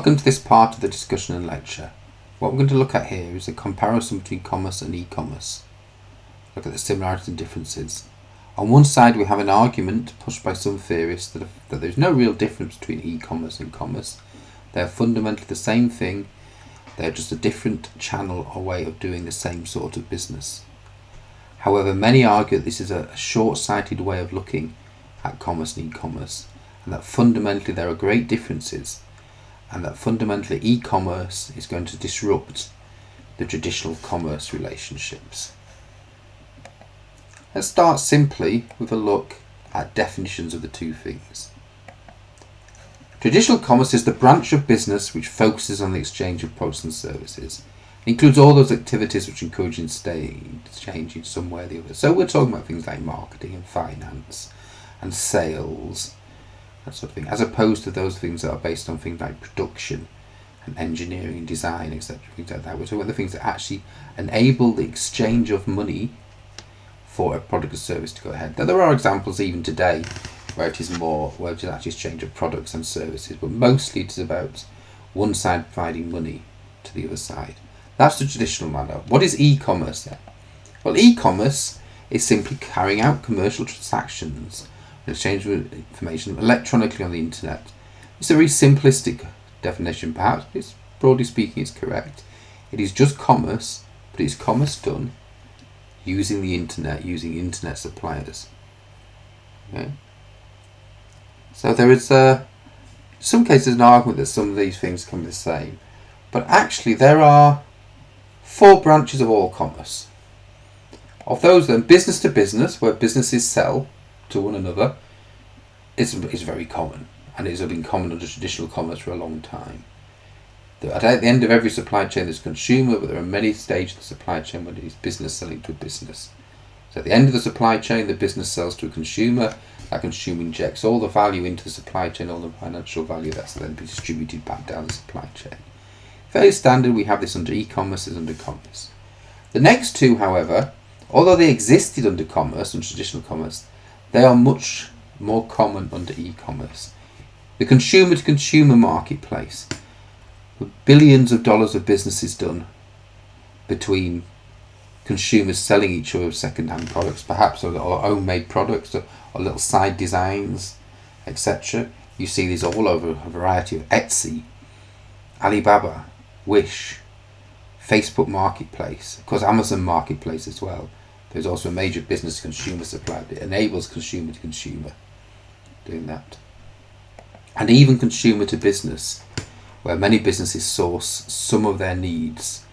Welcome to this part of the discussion and lecture. What we're going to look at here is a comparison between commerce and e-commerce. Look at the similarities and differences. On one side we have an argument pushed by some theorists that there's no real difference between e-commerce and commerce. They're fundamentally the same thing, they're just a different channel or way of doing the same sort of business. However, many argue that this is a short-sighted way of looking at commerce and e-commerce, and that fundamentally there are great differences, and that fundamentally e-commerce is going to disrupt the traditional commerce relationships. Let's start simply with a look at definitions of the two things. Traditional commerce is the branch of business which focuses on the exchange of products and services. It includes all those activities which encourage exchange in some way or the other. So we're talking about things like marketing and finance and sales, that sort of thing, as opposed to those things that are based on things like production and engineering and design, etc. Things like that. We're talking about the things that actually enable the exchange of money for a product or service to go ahead. Now, there are examples even today where it is actually exchange of products and services, but mostly it is about one side providing money to the other side. That's the traditional manner. What is e-commerce then? Well, e-commerce is simply carrying out commercial transactions, exchange of information electronically on the internet. It's a very simplistic definition, perhaps, but broadly speaking it's correct. It is just commerce, but it's commerce done using the internet, using internet suppliers. Okay? So there is in some cases an argument that some of these things can be the same, but actually there are 4 branches of all commerce. Of those then, business to business, where businesses sell to one another, is very common, and it has been common under traditional commerce for a long time. At the end of every supply chain there's a consumer, but there are many stages of the supply chain where it is business selling to a business. So at the end of the supply chain, the business sells to a consumer, that consumer injects all the value into the supply chain, all the financial value that's then distributed back down the supply chain. Fairly standard, we have this under e-commerce as under commerce. The next two, however, although they existed under commerce and traditional commerce, they are much more common under e-commerce. The consumer to consumer marketplace, with billions of dollars of business is done between consumers selling each other second-hand products, perhaps, or home-made products, or little side designs, etc. You see these all over a variety of Etsy, Alibaba, Wish, Facebook Marketplace, of course Amazon Marketplace as well. There's also a major business consumer supply that enables consumer to consumer doing that. And even consumer to business, where many businesses source some of their needs,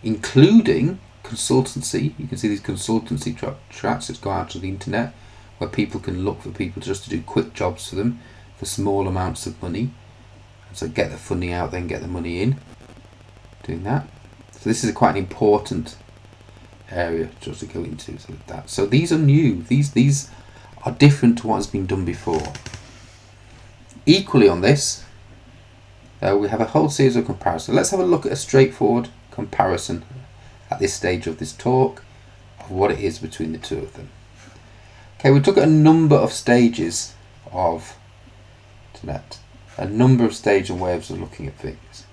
including consultancy. You can see these consultancy tracks that go out to the internet, where people can look for people just to do quick jobs for them for small amounts of money. And so get the funding out, then get the money in, doing that. So this is quite an important area just to go into. So these are new. These are different to what has been done before. Equally on this, we have a whole series of comparisons. Let's have a look at a straightforward comparison at this stage of this talk of what it is between the two of them. Okay, we took a number of stages of internet, a number of stages and ways of looking at things.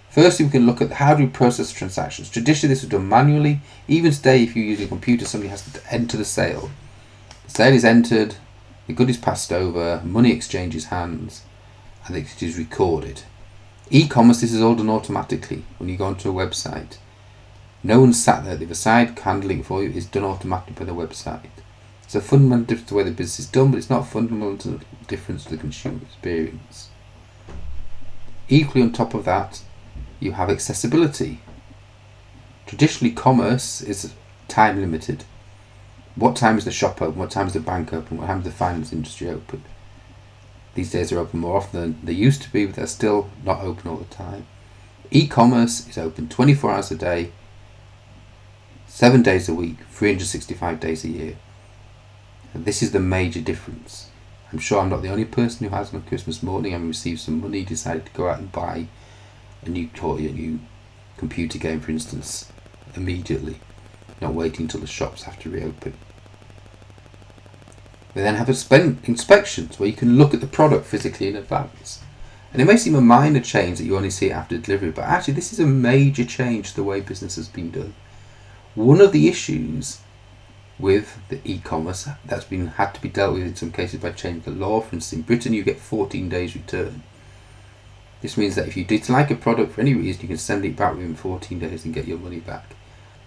Firstly, we can look at how do we process transactions. Traditionally, this was done manually. Even today, if you're using a computer, somebody has to enter the sale. The sale is entered, the good is passed over, money exchanges hands, and it is recorded. E-commerce, this is all done automatically when you go onto a website. No one sat there at the other side handling it for you. It's done automatically by the website. It's a fundamental difference to the way the business is done, but it's not a fundamental difference to the consumer experience. Equally on top of that, you have accessibility. Traditionally, commerce is time limited. What time is the shop open? What time is the bank open? What time is the finance industry open? These days they're open more often than they used to be, but they're still not open all the time. E-commerce is open 24 hours a day, 7 days a week, 365 days a year. And this is the major difference. I'm sure I'm not the only person who has on Christmas morning, having received some money, decided to go out and buy a new toy, a new computer game, for instance, immediately, not waiting until the shops have to reopen. We then have inspections where you can look at the product physically in advance And it may seem a minor change that you only see it after delivery, but actually this is a major change to the way business has been done. One of the issues with the e-commerce that's been had to be dealt with in some cases by changing the law. For instance, in Britain you get 14 days return. This means that if you dislike a product for any reason, you can send it back within 14 days and get your money back.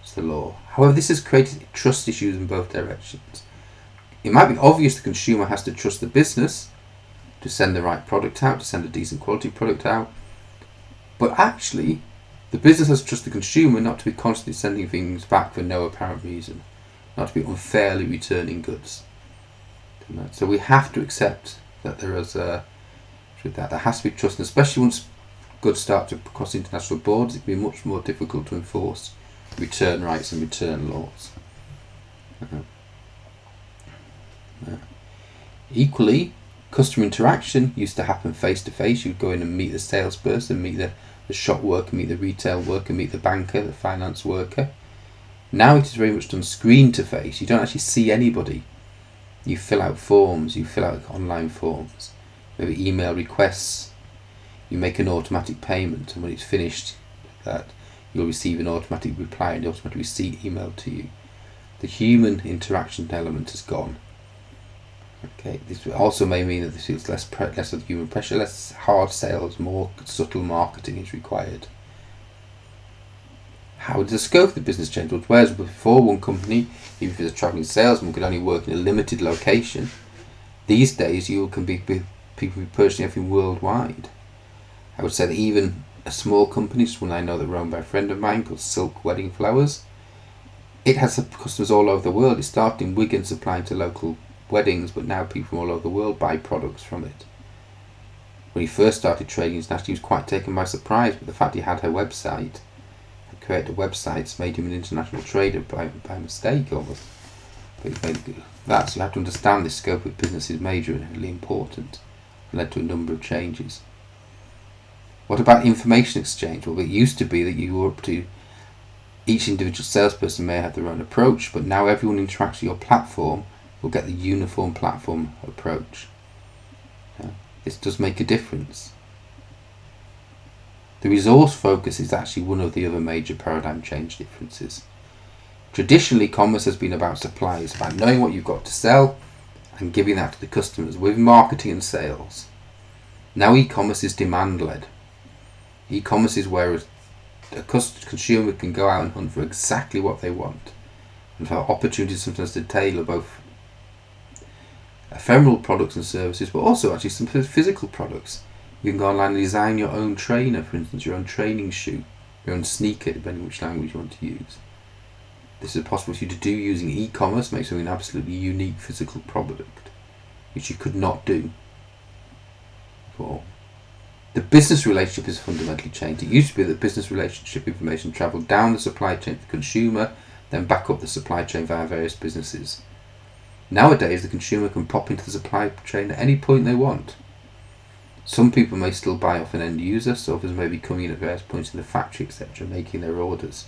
It's the law. However, this has created trust issues in both directions. It might be obvious the consumer has to trust the business to send the right product out, to send a decent quality product out. But actually, the business has to trust the consumer not to be constantly sending things back for no apparent reason, not to be unfairly returning goods. So we have to accept that there has to be trust, and especially once goods start to cross international borders, it can be much more difficult to enforce return rights and return laws. Equally, customer interaction used to happen face to face. You'd go in and meet the salesperson, meet the shop worker, meet the retail worker, meet the banker, the finance worker. Now it is very much done screen to face. You don't actually see anybody. You fill out forms, you fill out online forms, maybe email requests. You make an automatic payment, and when it's finished, you'll receive an automatic reply and the automatic receipt emailed to you. The human interaction element is gone. Okay, this also may mean that this is less of the human pressure, less hard sales, more subtle marketing is required. How does the scope of the business change? Well, whereas before one company, even if it's a travelling salesman, could only work in a limited location, these days people be purchasing everything worldwide. I would say that even a small company, one I know that run by a friend of mine called Silk Wedding Flowers, it has customers all over the world. It started in Wigan supplying to local weddings, but now people from all over the world buy products from it. When he first started trading internationally, he was quite taken by surprise, but the fact he had her website, had created websites, made him an international trader by mistake almost. But he made that, so you have to understand the scope of business is major and really important, and led to a number of changes. What about information exchange? Well, it used to be that you were up to each individual salesperson may have their own approach, but now everyone interacts with your platform will get the uniform platform approach. This does make a difference. The resource focus is actually one of the other major paradigm change differences. Traditionally, commerce has been about supply. It's about knowing what you've got to sell and giving that to the customers with marketing and sales. Now e-commerce is demand-led. E-commerce is where a consumer can go out and hunt for exactly what they want, and for opportunities sometimes to tailor both ephemeral products and services, but also actually some physical products. You can go online and design your own trainer, for instance, your own training shoe, your own sneaker, depending on which language you want to use. This is possible for you to do using e-commerce, make something an absolutely unique physical product, which you could not do before. The business relationship has fundamentally changed. It used to be that business relationship information travelled down the supply chain to the consumer, then back up the supply chain via various businesses. Nowadays, the consumer can pop into the supply chain at any point they want. Some people may still buy off an end user, so others may be coming in at various points in the factory, etc., making their orders.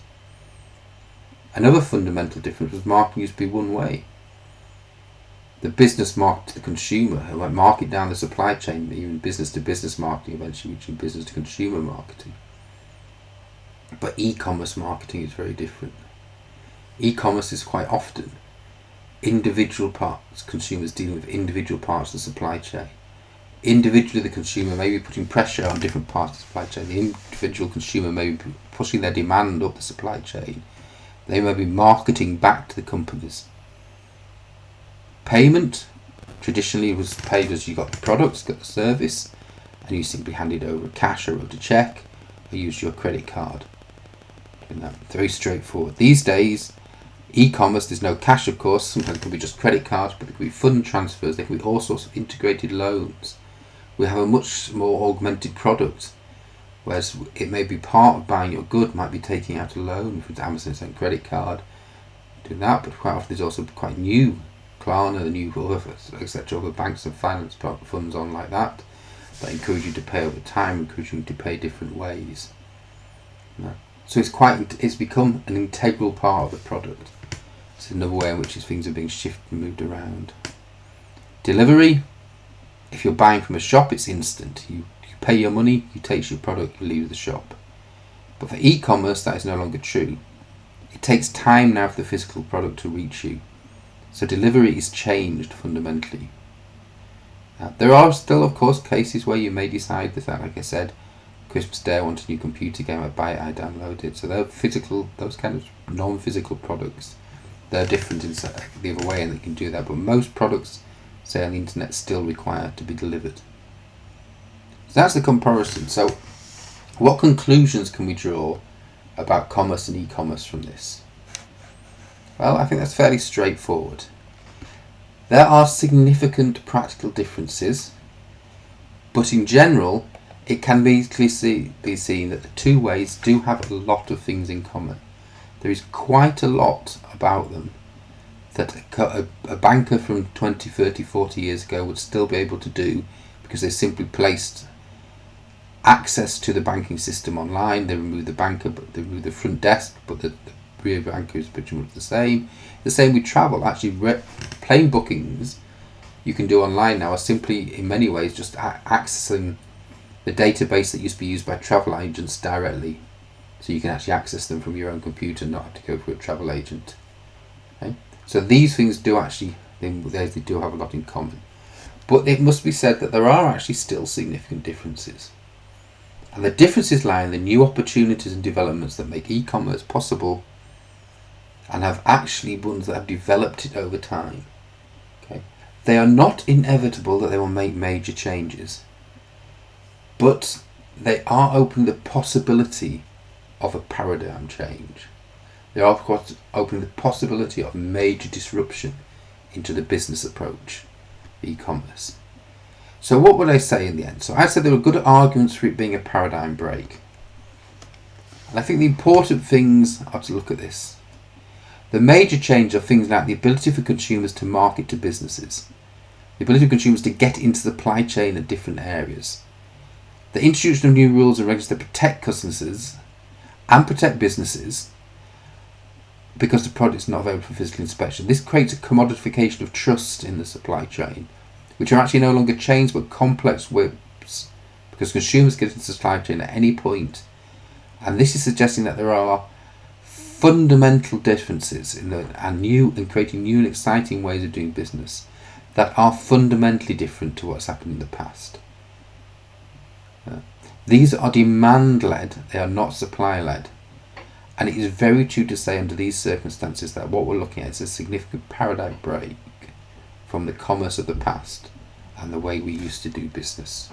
Another fundamental difference was marketing used to be one way. The business market to the consumer, who might market down the supply chain, even business to business marketing, eventually reaching business to consumer marketing. But e-commerce marketing is very different. E-commerce is quite often individual parts, consumers dealing with individual parts of the supply chain. Individually, the consumer may be putting pressure on different parts of the supply chain. The individual consumer may be pushing their demand up the supply chain. They may be marketing back to the companies. Payment traditionally was paid as you got the products, got the service, and you simply handed over cash or wrote a check or used your credit card. And that's very straightforward. These days, e-commerce, there's no cash, of course. Sometimes it can be just credit cards, but it can be fund transfers. There can be all sorts of integrated loans. We have a much more augmented product, whereas it may be part of buying your good, might be taking out a loan from Amazon's own credit card, doing that, but quite often there's also quite new Klarna, the new etc. Other banks and finance funds on like that encourage you to pay over time, encourage you to pay different ways. So it's become an integral part of the product. It's another way in which things are being shifted and moved around. Delivery, if you're buying from a shop, it's instant. You pay your money, you take your product, you leave the shop. But for e-commerce, that is no longer true. It takes time now for the physical product to reach you. So delivery is changed fundamentally. There are still, of course, cases where you may decide that, like I said, Christmas Day I want a new computer game, I buy it, I download it. So they're physical, those kind of non-physical products, they're different in the other way, and they can do that. But most products, say on the internet, still require to be delivered. So that's the comparison. So what conclusions can we draw about commerce and e-commerce from this? Well, I think that's fairly straightforward. There are significant practical differences, but in general, it can be easily be seen that the two ways do have a lot of things in common. There is quite a lot about them that a banker from 20, 30, 40 years ago would still be able to do, because they simply placed access to the banking system online. They removed the banker, but they removed the front desk, but the rear banker is pretty much the same. The same with travel. Actually, plane bookings you can do online now are simply, in many ways, just accessing the database that used to be used by travel agents directly. So you can actually access them from your own computer, not have to go through a travel agent. Okay? So these things do actually, they do have a lot in common. But it must be said that there are actually still significant differences. And the differences lie in the new opportunities and developments that make e-commerce possible, and have actually ones that have developed it over time. Okay? They are not inevitable that they will make major changes, but they are opening the possibility of a paradigm change. They are, of course, opening the possibility of major disruption into the business approach of e-commerce. So what would I say in the end? So I said there were good arguments for it being a paradigm break. And I think the important things are to look at this. The major change are things like the ability for consumers to market to businesses, the ability of consumers to get into the supply chain at different areas, the introduction of new rules and regulations that protect customers and protect businesses because the product is not available for physical inspection. This creates a commodification of trust in the supply chain, which are actually no longer chains but complex webs, because consumers get into the supply chain at any point. And this is suggesting that there are fundamental differences and creating new and exciting ways of doing business that are fundamentally different to what's happened in the past. These are demand-led, they are not supply-led. And it is very true to say under these circumstances that what we're looking at is a significant paradigm break from the commerce of the past and the way we used to do business.